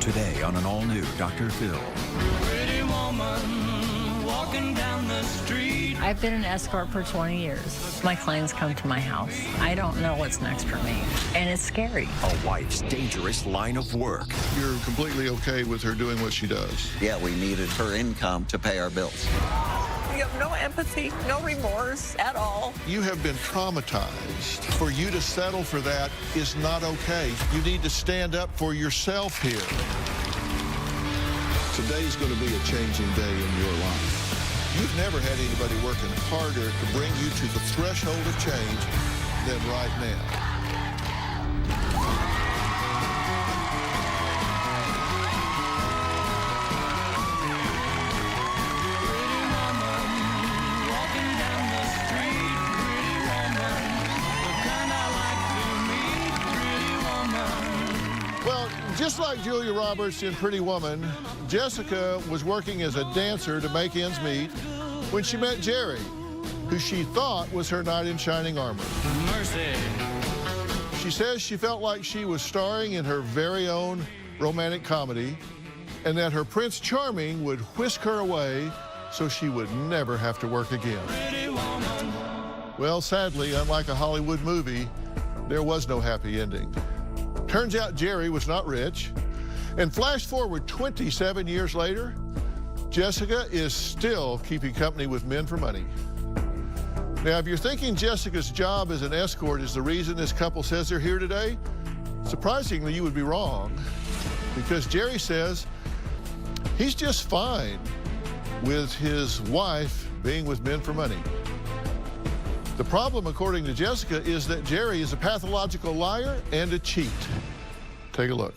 Today on an all-new Dr. Phil. Pretty woman walking down the street. I've been an escort for 20 years. My clients come to my house. I don't know what's next for me, and it's scary. A wife's dangerous line of work. You're completely okay with her doing what she does? Yeah, we needed her income to pay our bills. You have no empathy, no remorse at all. You have been traumatized. For you to settle for that is not okay. You need to stand up for yourself here. Today's going to be a changing day in your life. You've never had anybody working harder to bring you to the threshold of change than right now. Just like Julia Roberts in Pretty Woman, Jessica was working as a dancer to make ends meet when she met Jerry, who she thought was her knight in shining armor. Mercy. She says she felt like she was starring in her very own romantic comedy and that her Prince Charming would whisk her away so she would never have to work again. Well, sadly, unlike a Hollywood movie, there was no happy ending. Turns out Jerry was not rich. And flash forward 27 years later, Jessica is still keeping company with men for money. Now, if you're thinking Jessica's job as an escort is the reason this couple says they're here today, surprisingly, you would be wrong, because Jerry says he's just fine with his wife being with men for money. The problem, according to Jessica, is that Jerry is a pathological liar and a cheat. Take a look.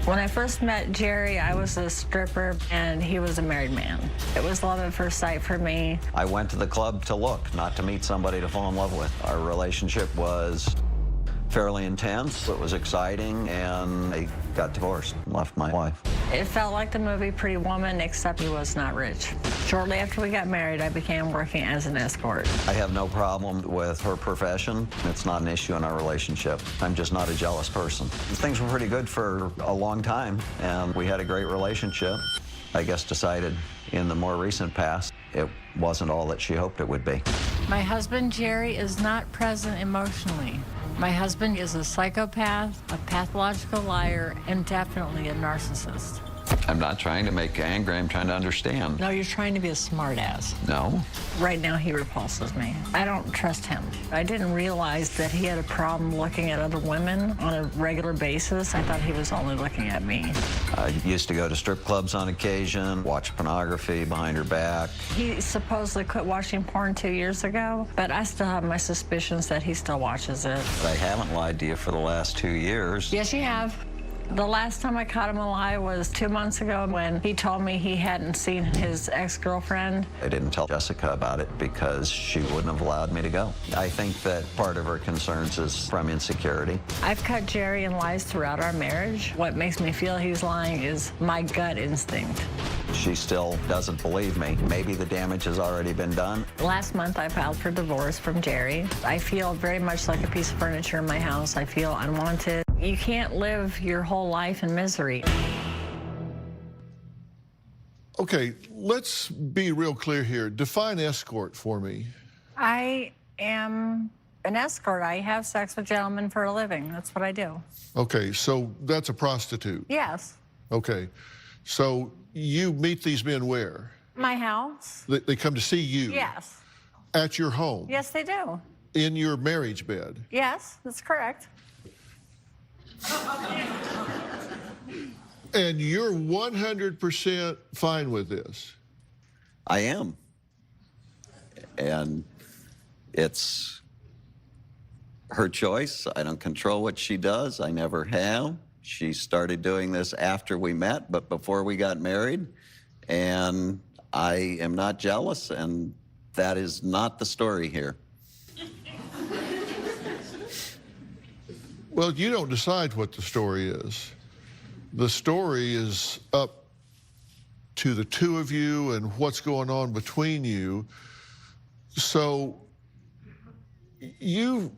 When I first met Jerry, I was a stripper, and he was a married man. It was love at first sight for me. I went to the club to look, not to meet somebody to fall in love with. Our relationship was fairly intense. It was exciting, and I got divorced and left my wife. It felt like the movie Pretty Woman, except he was not rich. Shortly after we got married, I began working as an escort. I have no problem with her profession. It's not an issue in our relationship. I'm just not a jealous person. Things were pretty good for a long time, and we had a great relationship. I guess decided in the more recent past it wasn't all that she hoped it would be. My husband, Jerry, is not present emotionally. My husband is a psychopath, a pathological liar, and definitely a narcissist. I'm not trying to make you angry. I'm trying to understand. No, you're trying to be a smartass. No. Right now, he repulses me. I don't trust him. I didn't realize that he had a problem looking at other women on a regular basis. I thought he was only looking at me. I used to go to strip clubs on occasion, watch pornography behind her back. He supposedly quit watching porn 2 years ago, but I still have my suspicions that he still watches it. But I haven't lied to you for the last 2 years. Yes, you have. The last time I caught him a lie was 2 months ago when he told me he hadn't seen his ex-girlfriend. I didn't tell Jessica about it because she wouldn't have allowed me to go. I think that part of her concerns is from insecurity. I've cut Jerry in lies throughout our marriage. What makes me feel he's lying is my gut instinct. She still doesn't believe me. Maybe the damage has already been done. Last month, I filed for divorce from Jerry. I feel very much like a piece of furniture in my house. I feel unwanted. You can't live your whole life in misery. Okay, let's be real clear here. Define escort for me. I am an escort. I have sex with gentlemen for a living. That's what I do. Okay, so that's a prostitute. Yes. Okay, so you meet these men where? My house. They come to see you? Yes. At your home? Yes, they do. In your marriage bed? Yes, that's correct. And you're 100% fine with this? I am. And it's her choice. I don't control what she does. I never have. She started doing this after we met, but before we got married. And I am not jealous, and that is not the story here. Well, you don't decide what the story is. The story is up to the two of you and what's going on between you. So you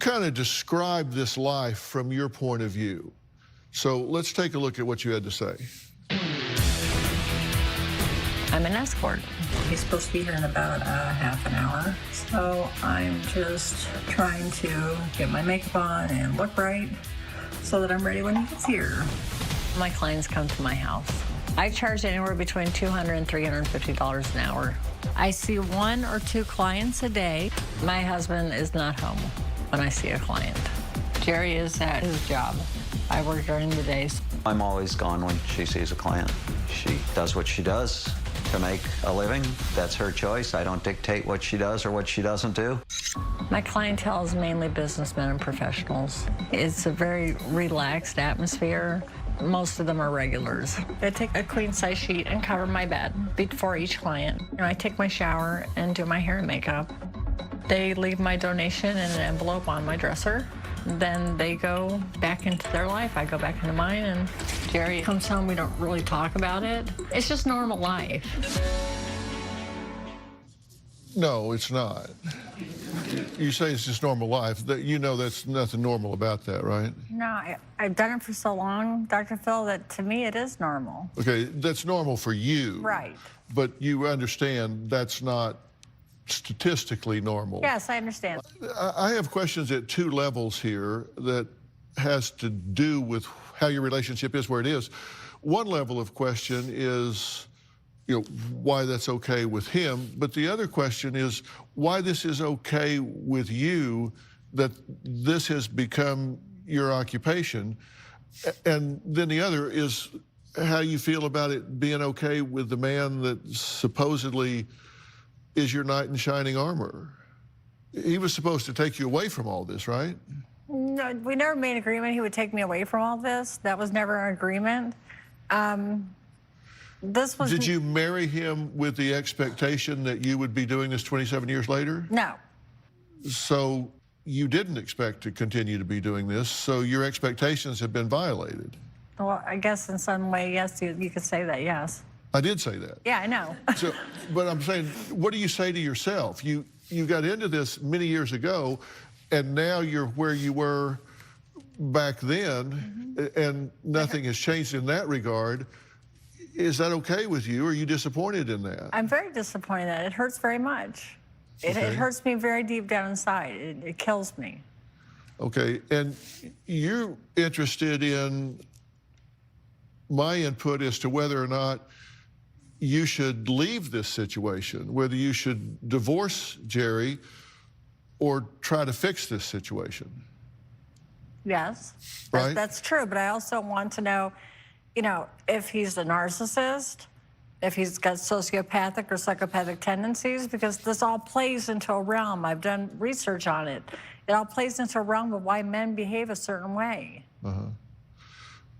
kind of describe this life from your point of view. So let's take a look at what you had to say. I'm an escort. He's supposed to be here in about half an hour. So I'm just trying to get my makeup on and look right so that I'm ready when he gets here. My clients come to my house. I charge anywhere between $200 and $350 an hour. I see 1 or 2 clients a day. My husband is not home when I see a client. Jerry is at his job. I work during the days. I'm always gone when she sees a client. She does what she does to make a living. That's her choice. I don't dictate what she does or what she doesn't do. My clientele is mainly businessmen and professionals. It's a very relaxed atmosphere. Most of them are regulars. I take a queen-size sheet and cover my bed before each client. I take my shower and do my hair and makeup. They leave my donation in an envelope on my dresser. Then they go back into their life. I go back into mine, and Jerry comes home. We don't really talk about it. It's just normal life. No, it's not. You say it's just normal life. You know that's nothing normal about that, right? No, I've done it for so long, Dr. Phil, that to me it is normal. Okay, that's normal for you. Right. But you understand that's not statistically normal. Yes, I understand. I have questions at 2 levels here that has to do with how your relationship is where it is. One level of question is, why that's okay with him, but the other question is why this is okay with you, that this has become your occupation. And then the other is how you feel about it being okay with the man that supposedly is your knight in shining armor. He was supposed to take you away from all this, right? No, we never made an agreement he would take me away from all this. That was never an agreement. Did you marry him with the expectation that you would be doing this 27 years later? No. So you didn't expect to continue to be doing this, so your expectations have been violated. Well, I guess in some way, yes, you could say that, yes. I did say that. Yeah, I know. But I'm saying, what do you say to yourself? You got into this many years ago, and now you're where you were back then, and nothing has changed in that regard. Is that okay with you? Or are you disappointed in that? I'm very disappointed in that. It hurts very much. It hurts me very deep down inside. It kills me. Okay, and you're interested in my input as to whether or not you should leave this situation, whether you should divorce Jerry or try to fix this situation. Yes, right? That's true, but I also want to know, if he's a narcissist, if he's got sociopathic or psychopathic tendencies, because this all plays into a realm. I've done research on it. It all plays into a realm of why men behave a certain way.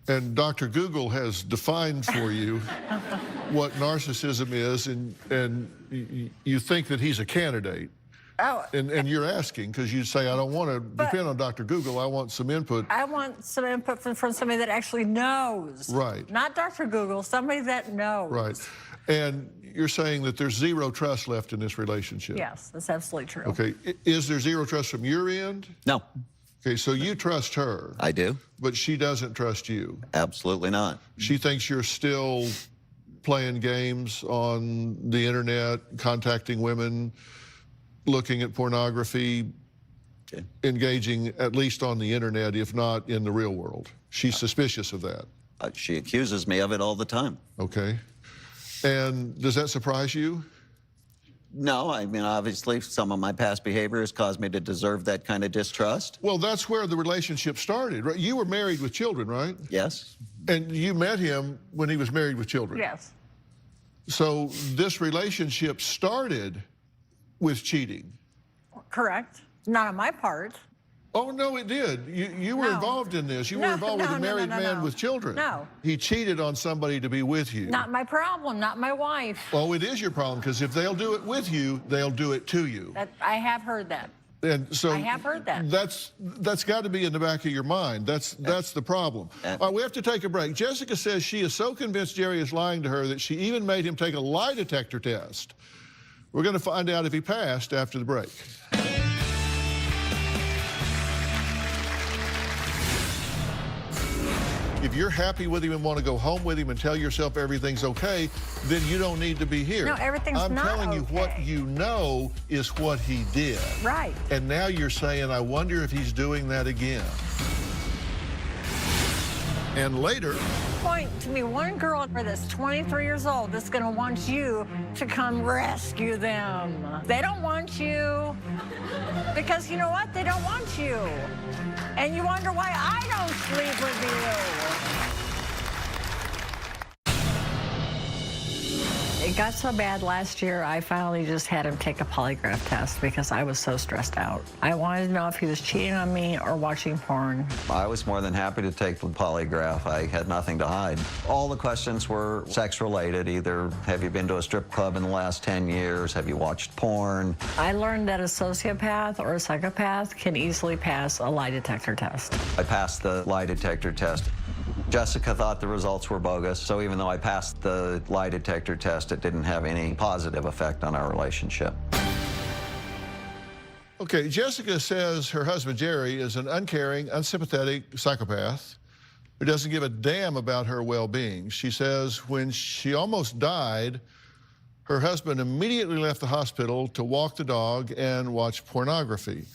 And Dr. Google has defined for you what narcissism is, and you think that he's a candidate. Oh. And you're asking, because you say, I don't want to depend on Dr. Google, I want some input. I want some input from somebody that actually knows. Right. Not Dr. Google, somebody that knows. Right. And you're saying that there's 0 trust left in this relationship. Yes, that's absolutely true. Okay. Is there 0 trust from your end? No. Okay, so you trust her. I do. But she doesn't trust you. Absolutely not. She thinks you're still playing games on the internet, contacting women, looking at pornography, engaging at least on the internet, if not in the real world. She's suspicious of that. She accuses me of it all the time. Okay. And does that surprise you? No, I mean, obviously, some of my past behavior has caused me to deserve that kind of distrust. Well, that's where the relationship started, right? You were married with children, right? Yes. And you met him when he was married with children. Yes. So this relationship started with cheating. Correct. Not on my part. Oh, no, it did. You were involved in this. You were involved with a married man with children. No. He cheated on somebody to be with you. Not my problem, not my wife. Oh, it is your problem, because if they'll do it with you, they'll do it to you. I have heard that. And so I have heard that. That's got to be in the back of your mind. That's the problem. All right, we have to take a break. Jessica says she is so convinced Jerry is lying to her that she even made him take a lie detector test. We're going to find out if he passed after the break. If you're happy with him and want to go home with him and tell yourself everything's okay, then you don't need to be here. No, everything's I'm not telling you what okay. you know is what he did. Right. And now you're saying, I wonder if he's doing that again. And later, Point to me one girl that's 23 years old that's going to want you to come rescue them. They don't want you because you know what? They don't want you. And you wonder why I don't sleep with you. It got so bad last year, I finally just had him take a polygraph test because I was so stressed out. I wanted to know if he was cheating on me or watching porn. I was more than happy to take the polygraph. I had nothing to hide. All the questions were sex-related, either have you been to a strip club in the last 10 years, have you watched porn? I learned that a sociopath or a psychopath can easily pass a lie detector test. I passed the lie detector test. Jessica thought the results were bogus, so even though I passed the lie detector test, it didn't have any positive effect on our relationship. okay, Jessica says her husband, Jerry, is an uncaring, unsympathetic psychopath who doesn't give a damn about her well-being. She says when she almost died, her husband immediately left the hospital to walk the dog and watch pornography.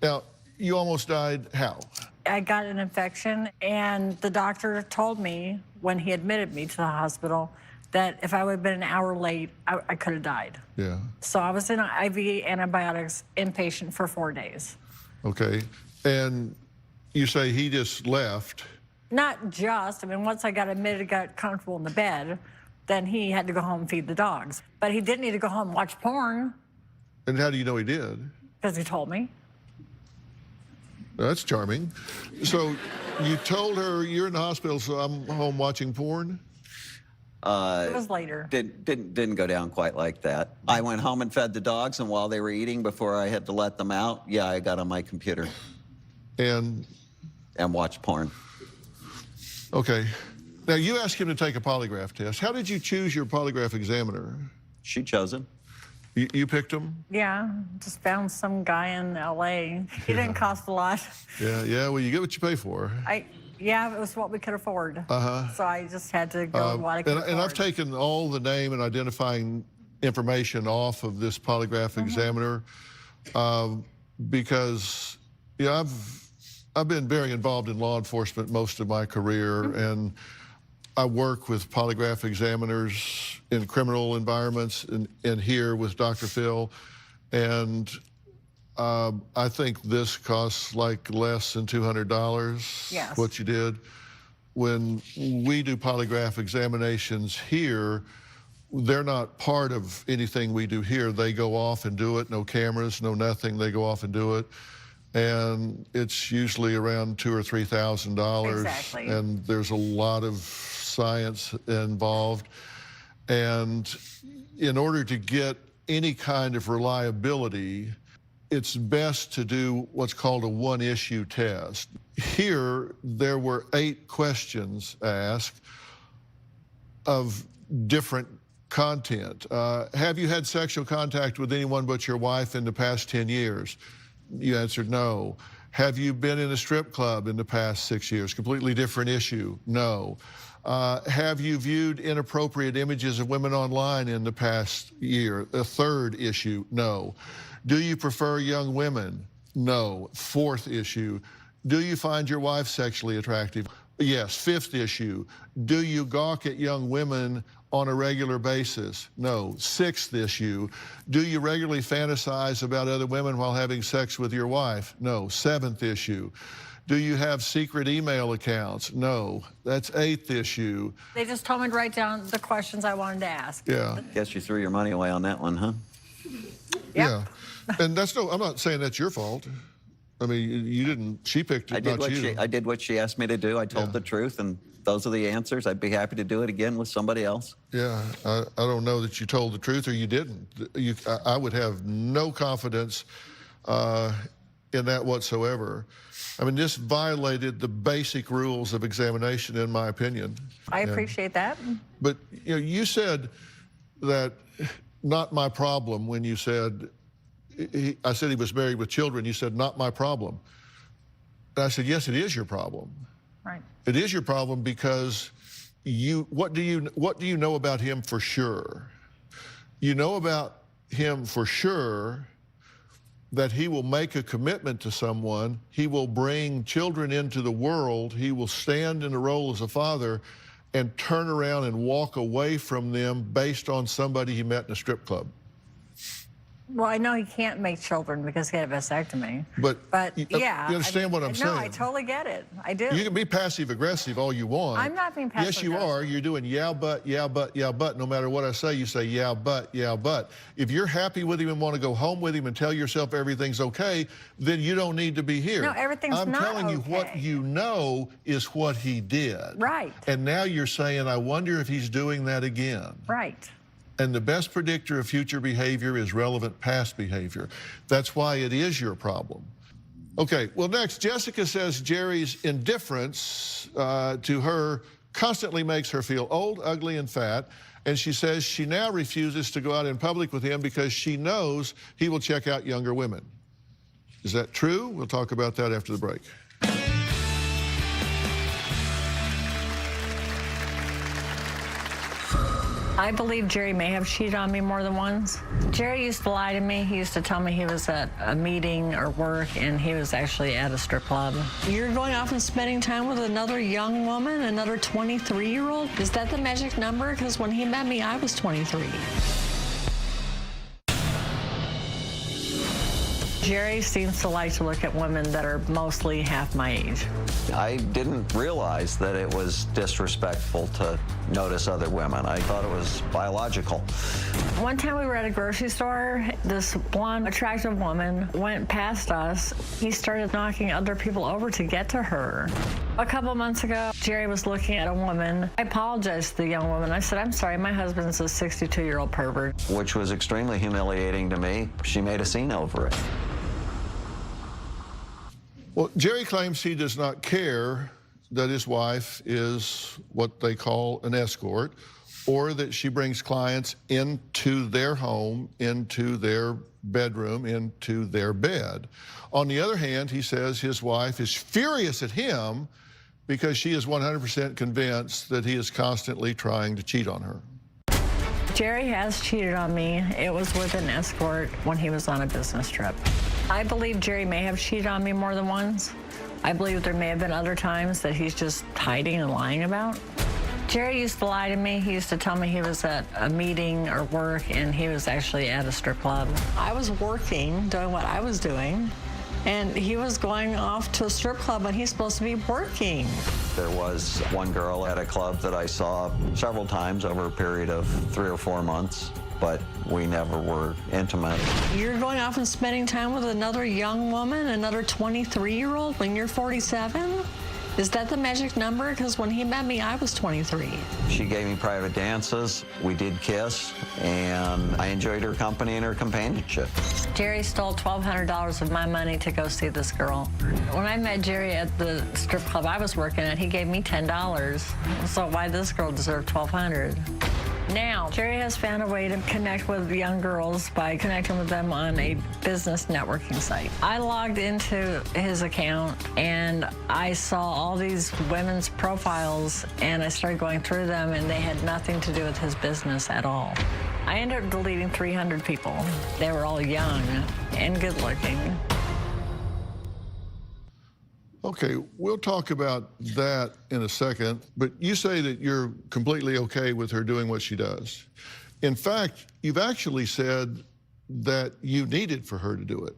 Now, you almost died how? I got an infection, and the doctor told me when he admitted me to the hospital that if I would have been an hour late, I could have died. Yeah. So I was in IV antibiotics inpatient for 4 days. Okay. And you say he just left. Not just, I mean, once I got admitted, got comfortable in the bed, then he had to go home and feed the dogs. But he didn't need to go home and watch porn. And how do you know he did? Because he told me. That's charming. So you told her you're in the hospital, so I'm home watching porn? It was later. Didn't go down quite like that. I went home and fed the dogs, and while they were eating, before I had to let them out, yeah, I got on my computer And, watched porn. okay. Now, you asked him to take a polygraph test. How did you choose your polygraph examiner? She chose him. You picked him? Yeah, just found some guy in LA. He didn't cost a lot. Yeah, well, you get what you pay for. Yeah, it was what we could afford. So I just had to go with what I could afford. And I've taken all the name and identifying information off of this polygraph examiner because, yeah, I've been very involved in law enforcement most of my career, and I work with polygraph examiners in criminal environments and here with Dr. Phil. And I think this costs like less than $200, Yes. what you did. When we do polygraph examinations here, they're not part of anything we do here. They go off and do it, no cameras, no nothing. They go off and do it. And it's usually around $2,000 or $3,000. Exactly. And there's a lot of science involved. And in order to get any kind of reliability, it's best to do what's called a one-issue test. Here, there were 8 questions asked of different content. Have you had sexual contact with anyone but your wife in the past 10 years? You answered no. Have you been in a strip club in the past 6 years? Completely different issue. No. Have you viewed inappropriate images of women online in the past year? A third issue. No. Do you prefer young women? No. Fourth issue. Do you find your wife sexually attractive? Yes. Fifth issue. Do you gawk at young women on a regular basis? No. Sixth issue. Do you regularly fantasize about other women while having sex with your wife? No. Seventh issue. Do you have secret email accounts? No. That's 8th issue. They just told me to write down the questions I wanted to ask. Yeah. Guess you threw your money away on that one, huh? Yeah. And that's I'm not saying that's your fault. I mean, you didn't, she picked it, not you. I did what she asked me to do. I told the truth, and those are the answers. I'd be happy to do it again with somebody else. Yeah, I don't know that you told the truth or you didn't. I would have no confidence in that whatsoever. I mean, this violated the basic rules of examination, in my opinion. I appreciate that. But you said that not my problem when you said, I said he was married with children. You said, not my problem. And I said, yes, it is your problem. Right. It is your problem because what do you know about him for sure? You know about him for sure that he will make a commitment to someone, he will bring children into the world, he will stand in the role as a father and turn around and walk away from them based on somebody he met in a strip club. Well, I know he can't make children because he had a vasectomy. But yeah. You understand what I'm saying? No, I totally get it. I do. You can be passive-aggressive all you want. I'm not being passive-aggressive. Yes, you are. You're doing yeah, but, yeah, but, yeah, but. No matter what I say, you say yeah, but, yeah, but. If you're happy with him and want to go home with him and tell yourself everything's okay, then you don't need to be here. No, everything's not okay. I'm telling you what you know is what he did. Right. And now you're saying, I wonder if he's doing that again. Right. And the best predictor of future behavior is relevant past behavior. That's why it is your problem. Okay, well, next, Jessica says Jerry's indifference to her constantly makes her feel old, ugly, and fat. And she says she now refuses to go out in public with him because she knows he will check out younger women. Is that true? We'll talk about that after the break. I believe Jerry may have cheated on me more than once. Jerry used to lie to me. He used to tell me he was at a meeting or work, and he was actually at a strip club. You're going off and spending time with another young woman, another 23-year-old? Is that the magic number? Because when he met me, I was 23. Jerry seems to like to look at women that are mostly half my age. I didn't realize that it was disrespectful to notice other women. I thought it was biological. One time we were at a grocery store. This blonde, attractive woman went past us. He started knocking other people over to get to her. A couple months ago, Jerry was looking at a woman. I apologized to the young woman. I said, I'm sorry, my husband's a 62-year-old pervert. Which was extremely humiliating to me. She made a scene over it. Well, Jerry claims he does not care that his wife is what they call an escort, or that she brings clients into their home, into their bedroom, into their bed. On the other hand, he says his wife is furious at him because she is 100% convinced that he is constantly trying to cheat on her. Jerry has cheated on me. It was with an escort when he was on a business trip. I believe Jerry may have cheated on me more than once. I believe there may have been other times that he's just hiding and lying about. Jerry used to lie to me. He used to tell me he was at a meeting or work, and he was actually at a strip club. I was working, doing what I was doing, and he was going off to a strip club when he's supposed to be working. There was one girl at a club that I saw several times over a period of 3 or 4 months, but we never were intimate. You're going off and spending time with another young woman, another 23-year-old, when you're 47? Is that the magic number? Because when he met me, I was 23. She gave me private dances. We did kiss, and I enjoyed her company and her companionship. Jerry stole $1,200 of my money to go see this girl. When I met Jerry at the strip club I was working at, he gave me $10. So why this girl deserved $1,200? Now, Jerry has found a way to connect with young girls by connecting with them on a business networking site. I logged into his account, and I saw all these women's profiles, and I started going through them, and they had nothing to do with his business at all. I ended up deleting 300 people. They were all young and good-looking. Okay, we'll talk about that in a second, but you say that you're completely okay with her doing what she does. In fact, you've actually said that you needed for her to do it.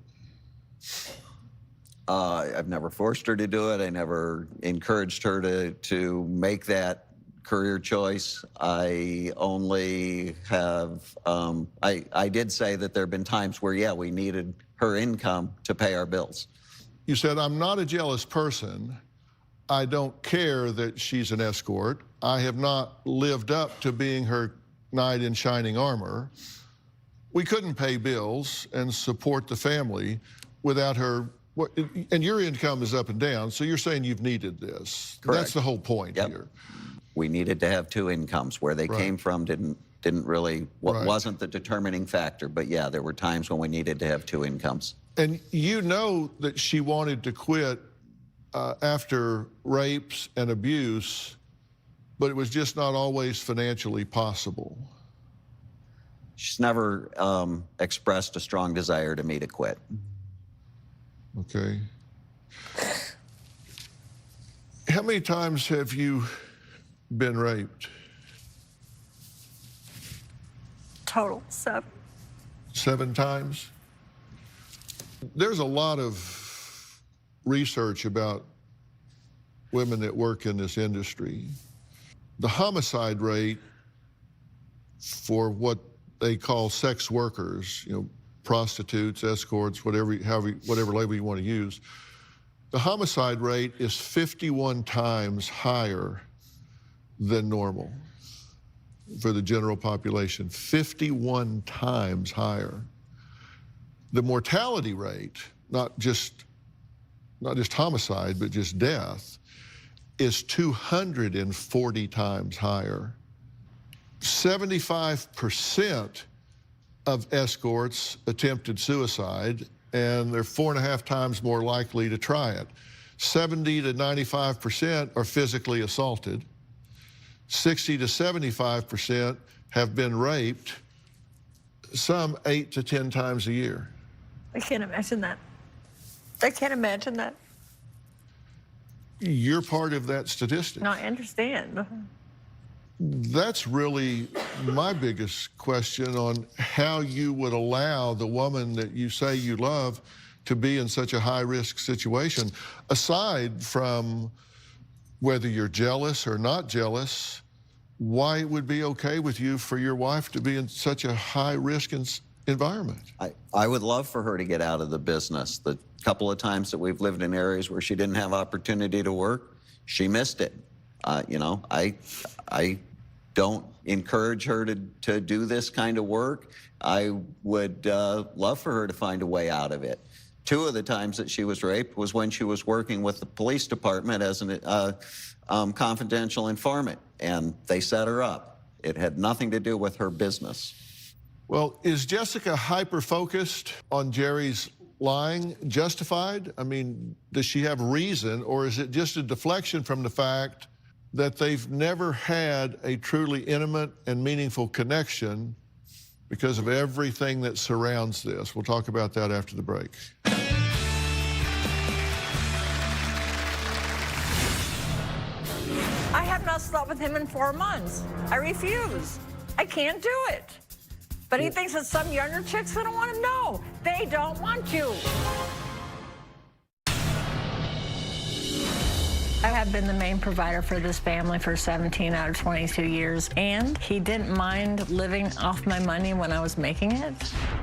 I've never forced her to do it. I never encouraged her to make that career choice. I only have, I did say that there have been times where, yeah, we needed her income to pay our bills. You said, I'm not a jealous person. I don't care that she's an escort. I have not lived up to being her knight in shining armor. We couldn't pay bills and support the family without her. And your income is up and down, so you're saying you've needed this. Correct. That's the whole point here. We needed to have 2 incomes. Where they came from didn't really, wasn't the determining factor. But yeah, there were times when we needed to have 2 incomes. And you know that she wanted to quit after rapes and abuse, but it was just not always financially possible. She's never expressed a strong desire to me to quit. Okay. How many times have you been raped? Total 7. 7 times? There's a lot of research about women that work in this industry. The homicide rate for what they call sex workers, you know, prostitutes, escorts, whatever label you want to use, the homicide rate is 51 times higher than normal for the general population, 51 times higher. The mortality rate, not just homicide, but just death, is 240 times higher. 75% of escorts attempted suicide, and they're 4.5 times more likely to try it. 70 to 95% are physically assaulted. 60 to 75% have been raped, some 8 to 10 times a year. I can't imagine that. I can't imagine that. You're part of that statistic. No, I understand. That's really my biggest question on how you would allow the woman that you say you love to be in such a high-risk situation, aside from whether you're jealous or not jealous, why it would be okay with you for your wife to be in such a high-risk environment. I would love for her to get out of the business. The couple of times that we've lived in areas where she didn't have opportunity to work, she missed it. You know, I don't encourage her to do this kind of work. I would love for her to find a way out of it. 2 of the times that she was raped was when she was working with the police department as a confidential informant, and they set her up. It had nothing to do with her business. Well, is Jessica hyper-focused on Jerry's lying justified? I mean, does she have reason, or is it just a deflection from the fact that they've never had a truly intimate and meaningful connection because of everything that surrounds this? We'll talk about that after the break. I have not slept with him in 4 months. I refuse. I can't do it. But he thinks that some younger chicks don't want him. No, they don't want you. I have been the main provider for this family for 17 out of 22 years, and he didn't mind living off my money when I was making it.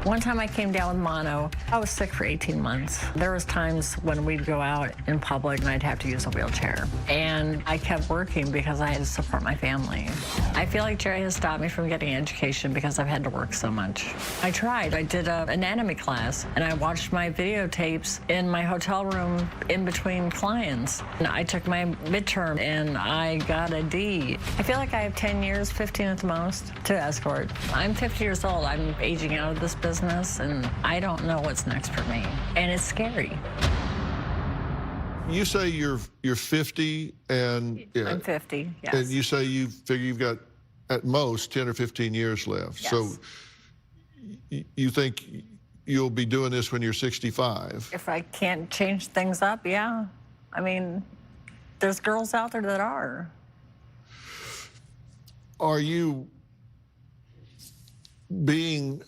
One time I came down with mono. I was sick for 18 months. There was times when we'd go out in public and I'd have to use a wheelchair. And I kept working because I had to support my family. I feel like Jerry has stopped me from getting education because I've had to work so much. I tried. I did an anatomy class, and I watched my videotapes in my hotel room in between clients. And I took my midterm and I got a D. I feel like I have 10 years, 15 at the most, to escort. I'm 50 years old. I'm aging out of this business, and I don't know what's next for me. And it's scary. You say you're 50 and... Yeah, I'm 50, yes. And you say you figure you've got at most 10 or 15 years left. Yes. So you think you'll be doing this when you're 65? If I can't change things up, yeah. I mean, there's girls out there that are. Are you being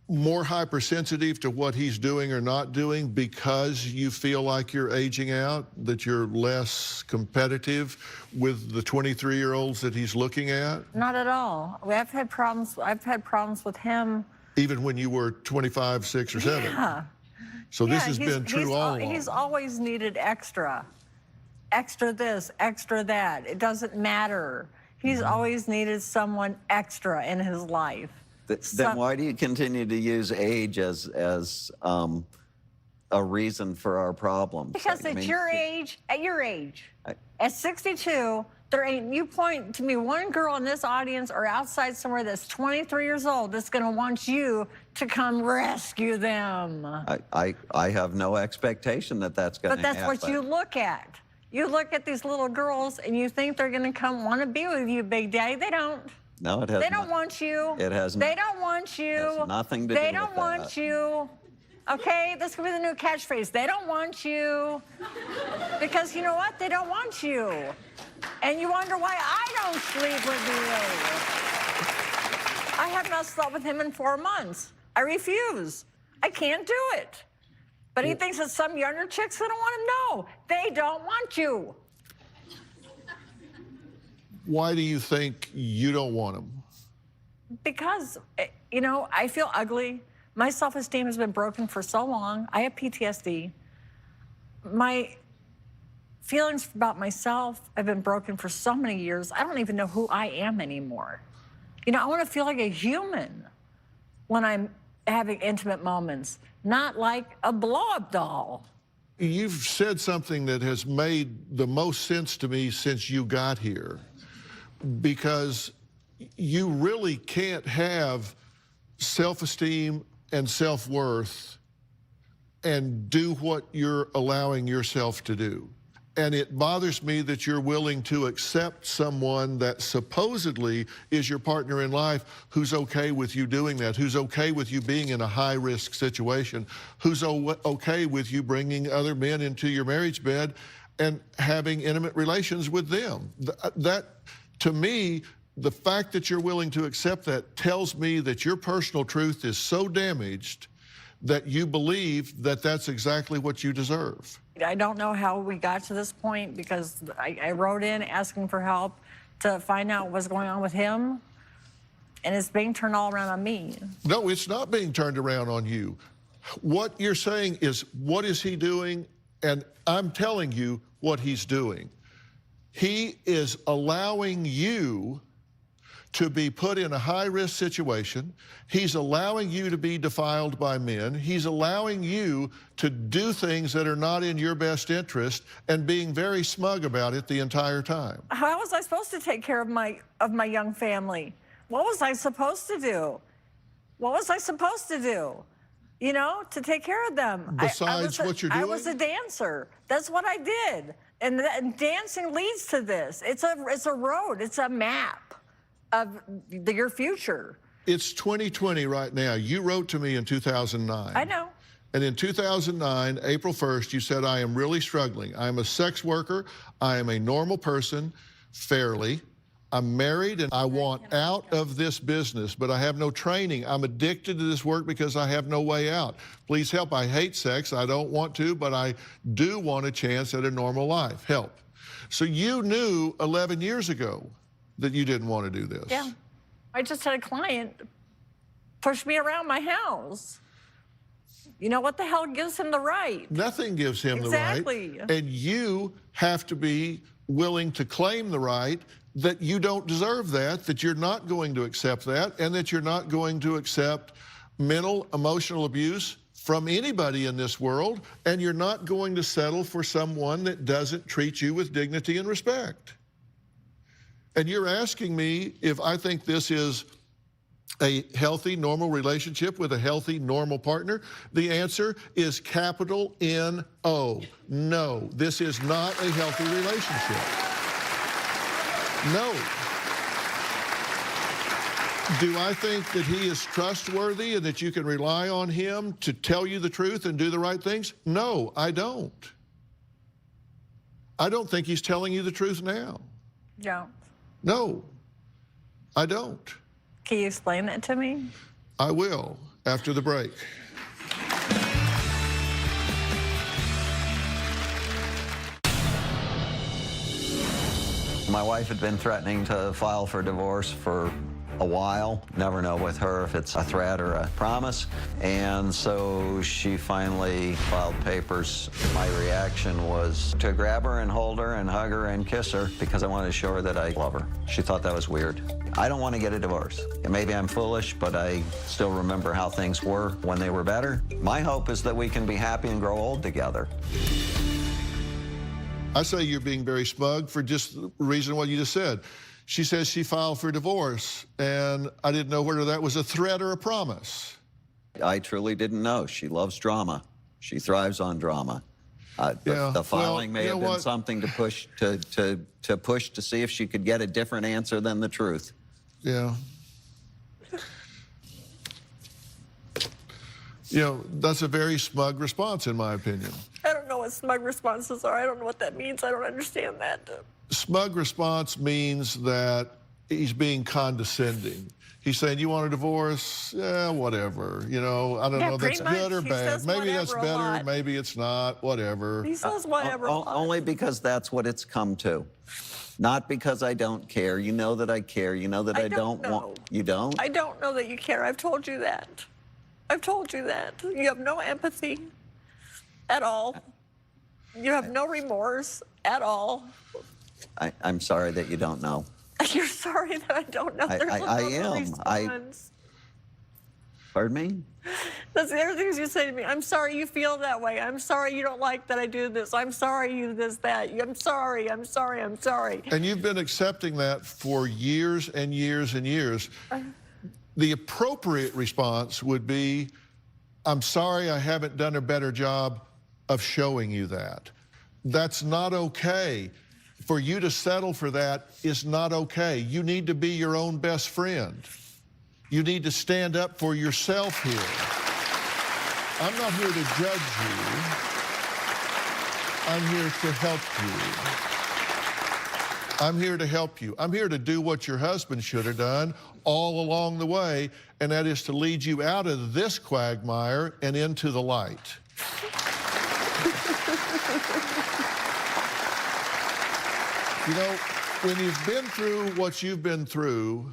more hypersensitive to what he's doing or not doing because you feel like you're aging out, that you're less competitive with the 23-year-olds that he's looking at? Not at all. I've had problems with him. Even when you were 25, 6, or 7? Yeah. So this has been true all along. He's always needed extra. Extra this, extra that. It doesn't matter. He's always needed someone extra in his life. Then why do you continue to use age as a reason for our problems? Because at your age, at 62, there ain't, you point to me one girl in this audience or outside somewhere that's 23 years old that's gonna want you to come rescue them. I have no expectation that that's gonna happen. But that's what you look at. You look at these little girls and you think they're going to come want to be with you, Big Daddy. They don't. No, it has They don't want you. It has They don't want you. has nothing to do They with don't want that. you. Okay, this could be the new catchphrase. They don't want you. Because you know what? They don't want you. And you wonder why I don't sleep with you. I have not slept with him in 4 months. I refuse. I can't do it. But he thinks that some younger chick's gonna want him. No, they don't want you. Why do you think you don't want him? Because, you know, I feel ugly. My self-esteem has been broken for so long. I have PTSD. My feelings about myself have been broken for so many years. I don't even know who I am anymore. You know, I want to feel like a human when I'm having intimate moments, not like a blow-up doll. You've said something that has made the most sense to me since you got here, because you really can't have self-esteem and self-worth and do what you're allowing yourself to do. And it bothers me that you're willing to accept someone that supposedly is your partner in life who's okay with you doing that, who's okay with you being in a high-risk situation, who's okay with you bringing other men into your marriage bed and having intimate relations with them. That, to me, the fact that you're willing to accept that tells me that your personal truth is so damaged that you believe that that's exactly what you deserve. I don't know how we got to this point because I wrote in asking for help to find out what's going on with him, and it's being turned all around on me. No, it's not being turned around on you. What you're saying is, what is he doing? And I'm telling you what he's doing. He is allowing you to be put in a high-risk situation. He's allowing you to be defiled by men. He's allowing you to do things that are not in your best interest and being very smug about it the entire time. How was I supposed to take care of my young family? What was I supposed to do? What was I supposed to do? You know, to take care of them. Besides what you're doing? I was a dancer. That's what I did. And dancing leads to this. It's a road. It's a map of your future. It's 2020 right now. You wrote to me in 2009. I know. And in 2009, April 1st, you said, I am really struggling. I am a sex worker. I am a normal person, fairly. I'm married and I want out of this business, but I have no training. I'm addicted to this work because I have no way out. Please help. I hate sex. I don't want to, but I do want a chance at a normal life. Help. So you knew 11 years ago that you didn't want to do this. Yeah. I just had a client push me around my house. You know, what the hell gives him the right? Nothing gives him Exactly. the right. And you have to be willing to claim the right that you don't deserve that you're not going to accept that, and that you're not going to accept mental, emotional abuse from anybody in this world, and you're not going to settle for someone that doesn't treat you with dignity and respect. And you're asking me if I think this is a healthy, normal relationship with a healthy, normal partner. The answer is capital N-O. No, this is not a healthy relationship. No. Do I think that he is trustworthy and that you can rely on him to tell you the truth and do the right things? No, I don't. I don't think he's telling you the truth now. Yeah. No, I don't. Can you explain that to me? I will after the break. My wife had been threatening to file for divorce for a while. Never know with her if it's a threat or a promise. And so she finally filed papers. My reaction was to grab her and hold her and hug her and kiss her because I wanted to show her that I love her. She thought that was weird. I don't want to get a divorce. Maybe I'm foolish, but I still remember how things were when they were better. My hope is that we can be happy and grow old together. I say you're being very smug for just the reason what you just said. She says she filed for divorce, and I didn't know whether that was a threat or a promise. I truly didn't know. She loves drama. She thrives on drama. The filing may you have know been what? something to push to push to see if she could get a different answer than the truth. Yeah. You know, that's a very smug response, in my opinion. I don't know what smug responses are. I don't know what that means. I don't understand that. Smug response means that he's being condescending. He's saying, you want a divorce? Yeah, whatever. You know, I don't know if that's pretty good much. or He bad. says Maybe that's whatever a better, lot. maybe it's not, whatever. He says whatever. a lot. Only because that's what it's come to. Not because I don't care. You know that I care. You know that I don't know. want. You don't? I don't know that you care. I've told you that. I've told you that. You have no empathy at all. You have no remorse at all. I'm sorry that you don't know. You're sorry that I don't know. There's I no am. response. Pardon me? That's the other things you say to me. I'm sorry you feel that way. I'm sorry you don't like that I do this. I'm sorry you this, that. I'm sorry, I'm sorry, I'm sorry. And you've been accepting that for years and years and years. The appropriate response would be, I'm sorry I haven't done a better job of showing you that. That's not okay. For you to settle for that is not okay. You need to be your own best friend. You need to stand up for yourself here. I'm not here to judge you. I'm here to help you. I'm here to help you. I'm here to do what your husband should have done all along the way, and that is to lead you out of this quagmire and into the light. You know, when you've been through what you've been through,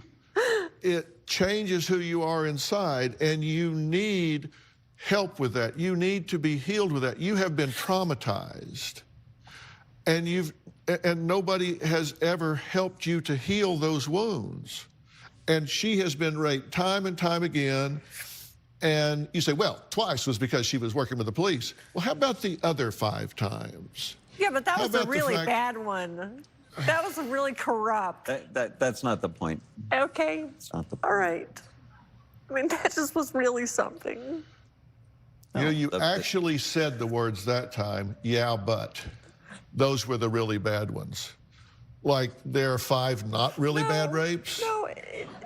it changes who you are inside, and you need help with that. You need to be healed with that. You have been traumatized, and nobody has ever helped you to heal those wounds. And she has been raped time and time again. And you say, well, twice was because she was working with the police. Well, how about the other 5 times? Yeah, but that How was a about the really fact- bad one. That was a really corrupt. That's not the point. Okay. It's not the All right. I mean, that just was really something. You know, you the- actually said the words that time, yeah, but. Those were the really bad ones. Like, there are 5 not really bad rapes? No,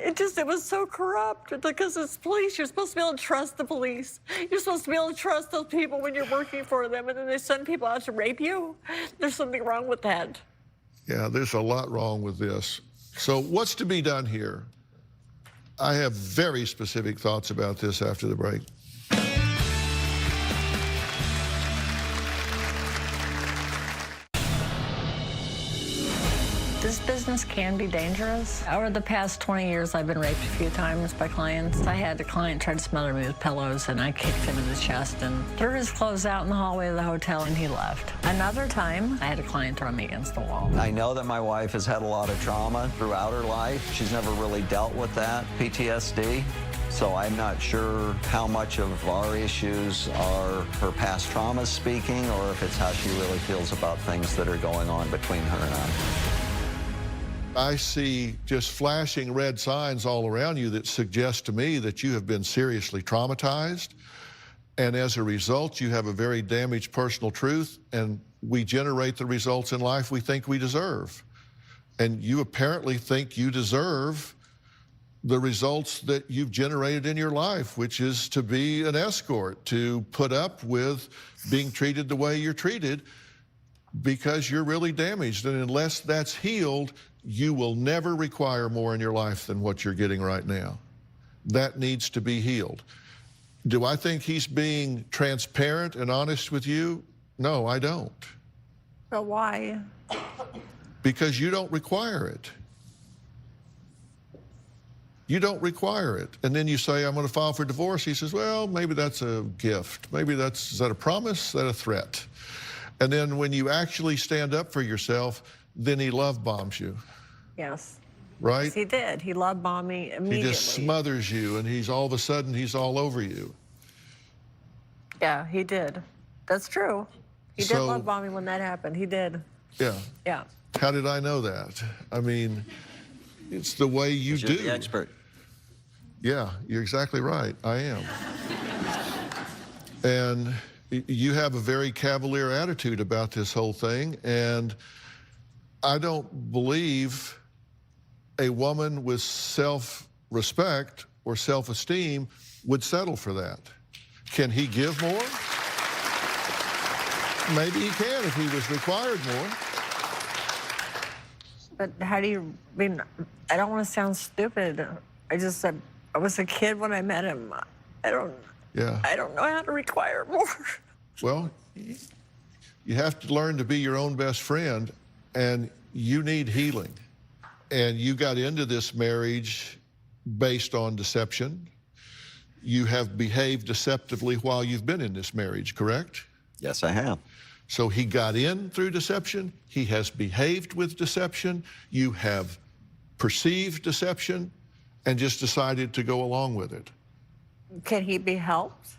it was so corrupt because it's police. You're supposed to be able to trust the police. You're supposed to be able to trust those people when you're working for them, and then they send people out to rape you. There's something wrong with that. Yeah, there's a lot wrong with this. So what's to be done here? I have very specific thoughts about this after the break. This business can be dangerous. Over the past 20 years, I've been raped a few times by clients. I had a client try to smother me with pillows, and I kicked him in the chest and threw his clothes out in the hallway of the hotel, and he left. Another time, I had a client throw me against the wall. I know that my wife has had a lot of trauma throughout her life. She's never really dealt with that, PTSD. So I'm not sure how much of our issues are her past traumas speaking, or if it's how she really feels about things that are going on between her and I. I see just flashing red signs all around you that suggest to me that you have been seriously traumatized. And as a result, you have a very damaged personal truth, and we generate the results in life we think we deserve. And you apparently think you deserve the results that you've generated in your life, which is to be an escort, to put up with being treated the way you're treated, because you're really damaged. And unless that's healed, you will never require more in your life than what you're getting right now. That needs to be healed. Do I think he's being transparent and honest with you? No, I don't. But why? Because you don't require it. You don't require it. And then you say, I'm going to file for divorce. He says, well, maybe that's a gift. Maybe is that a promise? Is that a threat? And then when you actually stand up for yourself, then he love bombs you, Yes. right? Yes, he did. He love bombed me immediately. He just smothers you, and he's all of a sudden, he's all over you. Yeah, he did. That's true. He did So- love bomb me when that happened. He did. Yeah. Yeah. How did I know that? I mean, it's the way you You're do. the expert. Yeah, you're exactly right. I am. And, You have a very cavalier attitude about this whole thing, and I don't believe a woman with self-respect or self-esteem would settle for that. Can he give more? Maybe he can if he was required more. But how do you, I mean, I don't want to sound stupid. I just said, I was a kid when I met him. I don't know how to require more. Well, you have to learn to be your own best friend, and you need healing. And you got into this marriage based on deception. You have behaved deceptively while you've been in this marriage, correct? Yes, I have. So he got in through deception. He has behaved with deception. You have perceived deception and just decided to go along with it. Can he be helped?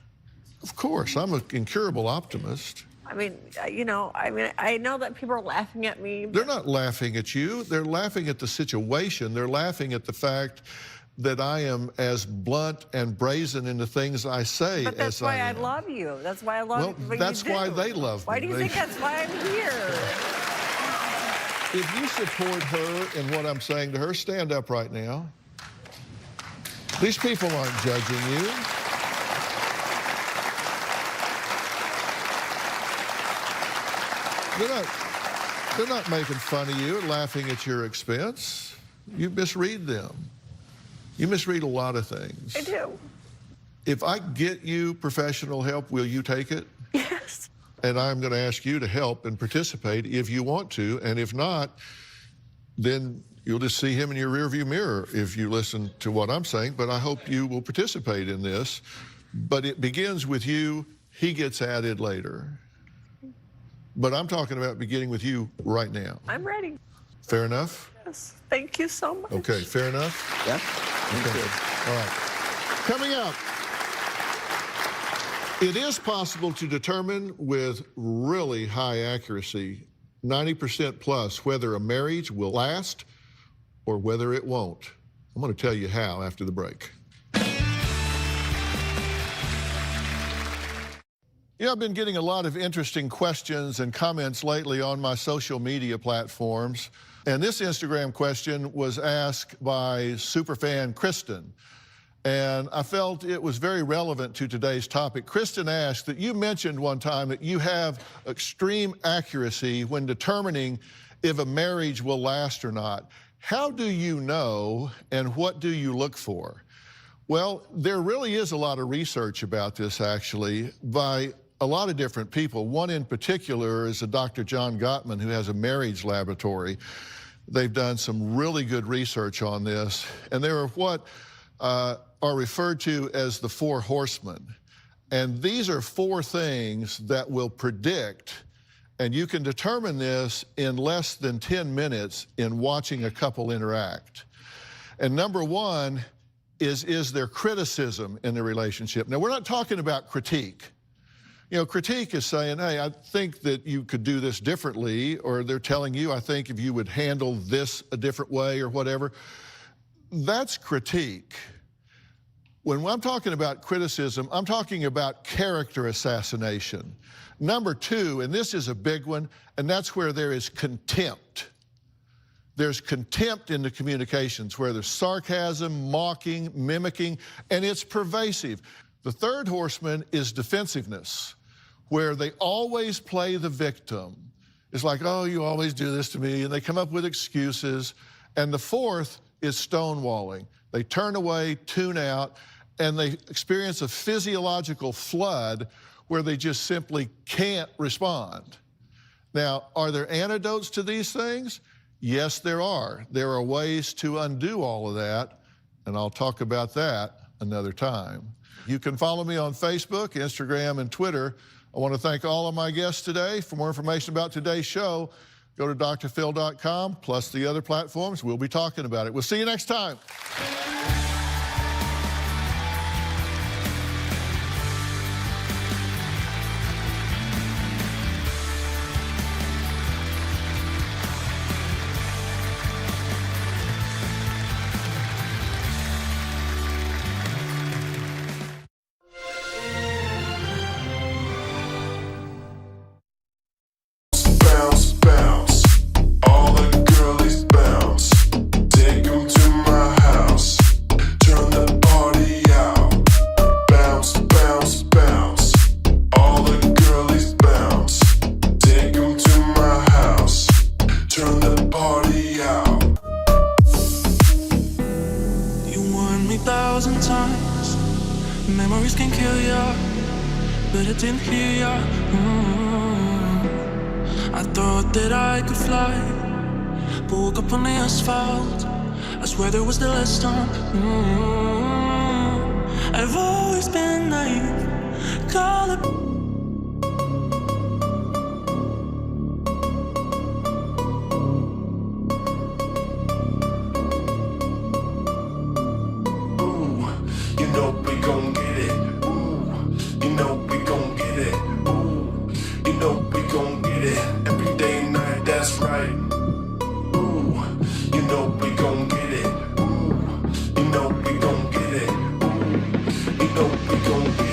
Of course, I'm an incurable optimist. I mean, you know, I know that people are laughing at me. They're not laughing at you. They're laughing at the situation. They're laughing at the fact that I am as blunt and brazen in the things I say But that's as why I I am. love you. That's why I love Well, what that's you do. why they love me. Why do you think that's why I'm here? If you support her in what I'm saying to her, stand up right now. These people aren't judging you. They're not making fun of you and laughing at your expense. You misread them. You misread a lot of things. I do. If I get you professional help, will you take it? Yes. And I'm going to ask you to help and participate if you want to. And if not, then you'll just see him in your rearview mirror if you listen to what I'm saying. But I hope you will participate in this. But it begins with you. He gets added later. But I'm talking about beginning with you right now. I'm ready. Fair enough? Yes. Thank you so much. Okay, fair enough? Yeah. Okay. All right. Coming up, it is possible to determine with really high accuracy, 90% plus, whether a marriage will last or whether it won't. I'm going to tell you how after the break. Yeah, I've been getting a lot of interesting questions and comments lately on my social media platforms. And this Instagram question was asked by superfan Kristen. And I felt it was very relevant to today's topic. Kristen asked that you mentioned one time that you have extreme accuracy when determining if a marriage will last or not. How do you know, and what do you look for? Well, there really is a lot of research about this, actually, by a lot of different people. One in particular is a Dr. John Gottman, who has a marriage laboratory. They've done some really good research on this, and they are what are referred to as the 4 horsemen. And these are 4 things that will predict, and you can determine this in less than 10 minutes in watching a couple interact. And number 1 is there criticism in the relationship. Now, we're not talking about critique. You know, critique is saying, hey, I think that you could do this differently, or they're telling you, I think if you would handle this a different way or whatever. That's critique. When I'm talking about criticism, I'm talking about character assassination. Number 2, and this is a big one, and that's where there is contempt. There's contempt in the communications, where there's sarcasm, mocking, mimicking, and it's pervasive. The 3rd horseman is defensiveness, where they always play the victim. It's like, oh, you always do this to me, and they come up with excuses. And the 4th is stonewalling. They turn away, tune out, and they experience a physiological flood where they just simply can't respond. Now, are there antidotes to these things? Yes, there are. There are ways to undo all of that, and I'll talk about that another time. You can follow me on Facebook, Instagram, and Twitter. I want to thank all of my guests today. For more information about today's show, go to drphil.com, plus the other platforms. We'll be talking about it. We'll see you next time. 1,000 times. Memories can kill ya, but it didn't hear ya. I thought that I could fly, but woke up on the asphalt. I swear there was the last time. I've always been naive. Call it. You know we gon' get it. Ooh, you know we gon' get it. Ooh, you know we gon' get it. Every day and night, that's right. Ooh, you know we gon' get it. Ooh, you know we gon' get it. Ooh, you know we gon' get it.